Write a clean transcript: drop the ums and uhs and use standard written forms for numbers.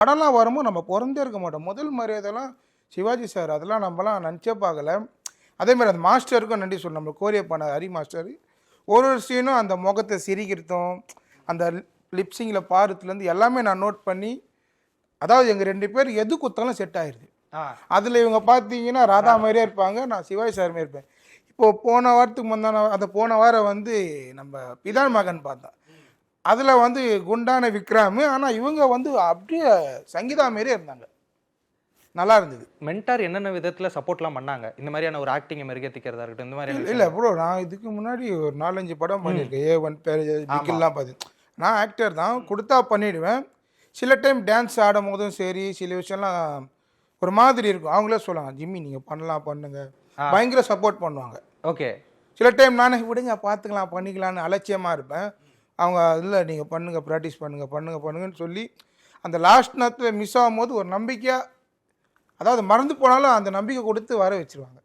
படம்லாம் வரும்போது நம்ம பொறந்தே இருக்க மாட்டோம். முதல் மரியாதைலாம் சிவாஜி சார் அதெல்லாம் நம்மலாம் நினச்சே பார்க்கல. அதேமாதிரி அந்த மாஸ்டருக்கும் நன்றி சொல்லணும். நம்ம கோரியோகிராஃப் பண்ண ஹரி மாஸ்டர் ஒரு ஒரு சீனும் அந்த முகத்தை சிரிக்கிறதும் அந்த லிப்ஸிங்கில் பாடுறதுலேருந்து எல்லாமே நான் நோட் பண்ணி, அதாவது எங்கள் 2 பேர் எது குத்தாலும் செட் ஆயிடுது. அதில் இவங்க பார்த்தீங்கன்னா ராதா மாதிரியே இருப்பாங்க, நான் சிவாஜி சார் மாதிரி இருப்பேன். இப்போது போன வாரத்துக்கு முந்தான அந்த போன வாரம் வந்து நம்ம பிதான் மகன் பார்த்தேன். அதில் வந்து குண்டான விக்ராமு, ஆனால் இவங்க வந்து அப்படியே சங்கீதா மாரியே இருந்தாங்க. நல்லா இருந்தது. மென்டார் என்னென்ன விதத்தில் சப்போர்ட்லாம் பண்ணாங்க? இந்த மாதிரியான ஒரு ஆக்டிங்கை மெருகேற்றிக்கிறதா இருக்கட்டும், இந்த மாதிரி இல்லை ப்ரோ, நான் இதுக்கு முன்னாடி ஒரு 4-5 படம் பண்ணியிருக்கேன். A1 பேர் பிகில்லாம் பார்த்து. நான் ஆக்டர் தான், கொடுத்தா பண்ணிவிடுவேன். சில டைம் டான்ஸ் ஆடும் போதும் சரி, சில விஷயம்லாம் ஒரு மாதிரி இருக்கும். அவங்களே சொல்லுவாங்க, ஜிம்மி நீங்கள் பண்ணலாம் பண்ணுங்க, பயங்கர சப்போர்ட் பண்ணுவாங்க. ஓகே. சில டைம் நானே விடுங்க பார்த்துக்கலாம் பண்ணிக்கலான்னு அலட்சியமாக இருப்பேன். அவங்க இல்லை நீங்கள் பண்ணுங்கள், ப்ராக்டிஸ் பண்ணுங்கன்னு சொல்லி அந்த லாஸ்ட் நேரத்தில் மிஸ் ஆகும்போது ஒரு நம்பிக்கையாக, அதாவது மறந்து போனாலும் அந்த நம்பிக்கை கொடுத்து வர வச்சுருவாங்க.